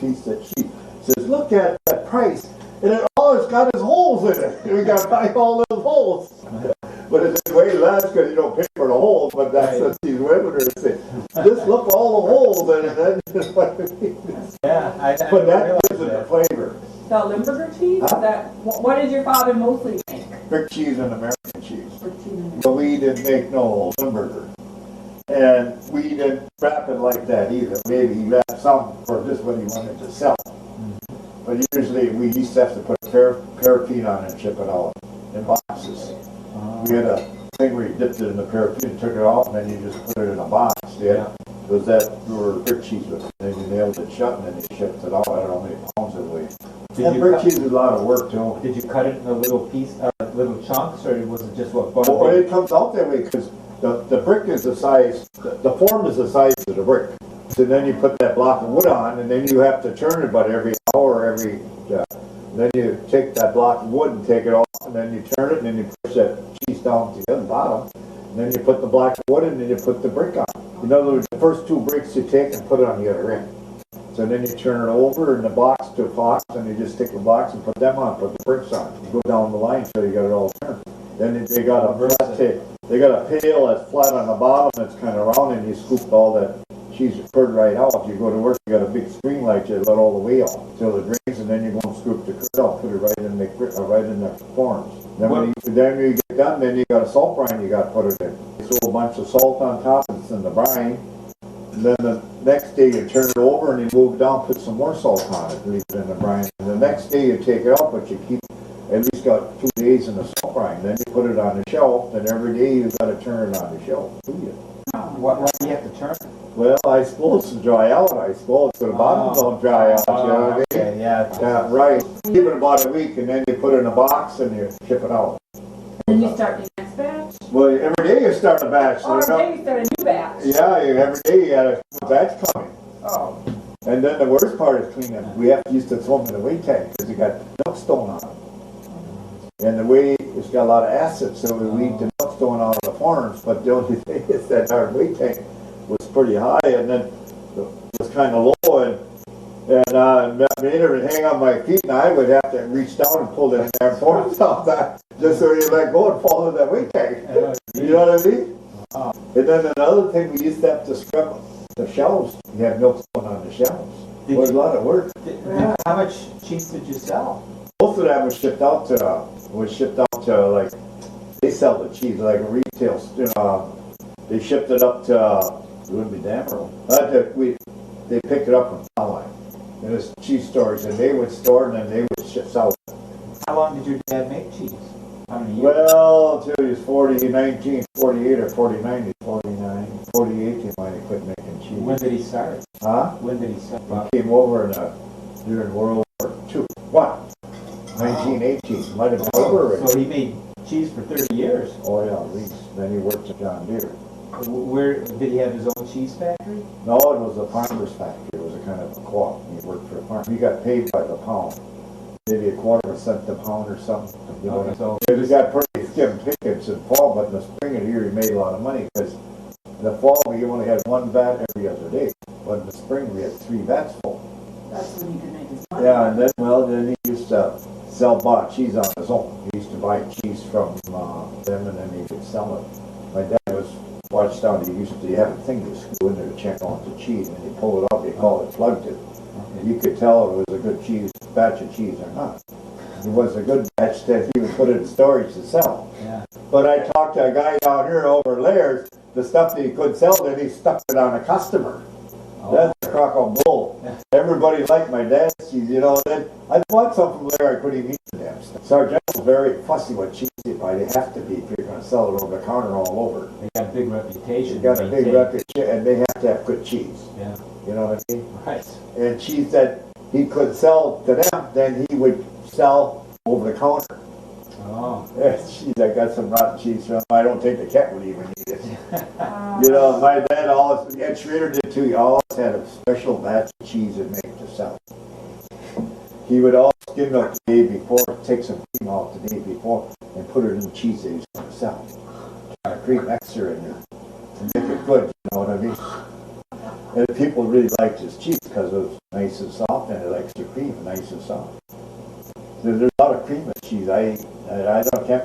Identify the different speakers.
Speaker 1: piece of cheese. Says, look at that price. And it always got his holes in it. We got to buy all those holes. But it's way less because you don't pay for the holes, but that's what these women are saying. Just look all the holes in it. That's what it means.
Speaker 2: Yeah,
Speaker 1: but that gives it the flavor.
Speaker 3: The Limburger cheese?
Speaker 1: Huh?
Speaker 3: What did your father mostly make?
Speaker 1: Brick cheese and American cheese. But we didn't make no Limburger. And we didn't wrap it like that either. Maybe he wrapped some for just what he wanted to sell. But usually we used to have to put paraffin on it and ship it out in boxes. We had a thing where you dipped it in the paraffin, took it off, and then you just put it in a box. Yeah. It was that where brick cheese was. And then you nailed it shut, and then you shipped it out. I don't know how many pounds it weighed. And brick cheese is a lot of work too.
Speaker 2: Did you cut it in a little piece, little chunks, or was it just what?
Speaker 1: Well, it comes out that way because the brick is the size, the form is the size of the brick. So then you put that block of wood on, and then you have to turn it about every hour, then you take that block of wood and take it off, and then you turn it, and then you push that cheese down to the other bottom, and then you put the block of wood in, and then you put the brick on. In other words, the first two bricks you take and put it on the other end. So then you turn it over in the box to a box, and you just take the box and put them on, put the bricks on. You go down the line until you got it all turned. Then they got a pail that's flat on the bottom that's kind of round, and you scoop all that cheese curd right out. If you go to work, you got a big screen like you let all the way out till it drains, and then you go and scoop the curd out, put it right in the forms. Then when you get done, then you got a salt brine you got to put it in. So a bunch of salt on top, it's in the brine. And then the next day you turn it over and you move it down, put some more salt on it, leave it in the brine. And the next day you take it out, but you keep at least got 2 days in the salt brine. Then you put it on the shelf, and every day you got to turn it on the shelf.
Speaker 2: Why do you have to turn it?
Speaker 1: Well, I suppose to dry out, I suppose. So the bottom don't dry out, you know what I mean?
Speaker 2: Okay, yeah,
Speaker 1: right. Keep it about a week, and then you put it in a box and you ship it out.
Speaker 3: And you start the next batch?
Speaker 1: Well, every day you start a batch.
Speaker 3: Oh, every day you start a new batch?
Speaker 1: Yeah, every day you got a batch coming.
Speaker 3: Oh.
Speaker 1: And then the worst part is cleaning. We have to use to throw them in the weight tank because you got milkstone on them. And the way it's got a lot of acid, so we weed the milkstone out of the farms. But the only thing is that our weight tank was pretty high, and then it was kind of low, and made it hang on my feet, and I would have to reach down and pull it in there and pour it off that, just so you let go and fall in that weight tank. You know what I mean? And then another thing, we used to have to scrub the shelves. You have milkstone on the shelves. It was a lot of work.
Speaker 2: How much cheese did you sell?
Speaker 1: Most of that was shipped out to like, they sell the cheese like retail, they shipped it up to, it wouldn't be Damerel. They picked it up from Powline. And it's cheese storage, and they would store it and then they would ship out.
Speaker 2: How long did your dad make cheese? How many years?
Speaker 1: Well, until he was 48 or 49, he's 49, 48, he might have quit making cheese.
Speaker 2: When did he start?
Speaker 1: Huh?
Speaker 2: When did he start?
Speaker 1: He came over during World War II. What? 1918. Might have been over already.
Speaker 2: So he made cheese for 30 years?
Speaker 1: Oh yeah, at least. Then he worked at John Deere.
Speaker 2: Where did he have his own cheese factory?
Speaker 1: No, it was a farmer's factory. It was a kind of a co-op. He worked for a farm. He got paid by the pound. Maybe a quarter of a cent a pound or something. You know, so he got pretty skim pickings in fall, but in the spring of the year he made a lot of money because in the fall we only had one vat every other day, but in the spring we had 3 vats full.
Speaker 3: That's when he could make his money.
Speaker 1: Yeah, and then he used to sell bought cheese on his own. He used to buy cheese from them, and then he could sell it. My dad was watched down. He used to have a thing to screw in there to check on the cheese, and he pull it out. They call it plugged it. And you could tell it was a good batch of cheese or not. If it was a good batch, that he would put it in storage to sell.
Speaker 2: Yeah.
Speaker 1: But I talked to a guy down here over Lairs. The stuff that he could sell, then he stuck it on a customer. Oh. That's a crock of bull. Yeah. Everybody liked my dad's cheese, you know. Then I bought some from there. I couldn't even eat the damn stuff. Sargent was very fussy with cheese. They have to be if you're going to sell it over the counter all over.
Speaker 2: They got a big reputation.
Speaker 1: They got a big reputation, and they have to have good cheese.
Speaker 2: Yeah.
Speaker 1: You know what I mean?
Speaker 2: Right.
Speaker 1: And cheese that he could sell to them, then he would sell over the counter.
Speaker 2: Oh.
Speaker 1: Cheese, I got some rotten cheese from him. I don't think the cat would even eat it. You know, my dad always, Ed Schrader did too, he always had a special batch of cheese to make to sell. He would always skim milk the day before, take some cream out the day before, and put it in the cheese that he's going to sell. A cream extra in there to make it good, you know what I mean? And people really liked his cheese because it was nice and soft, and it likes the cream nice and soft. There's a lot of cream in cheese. I don't, can't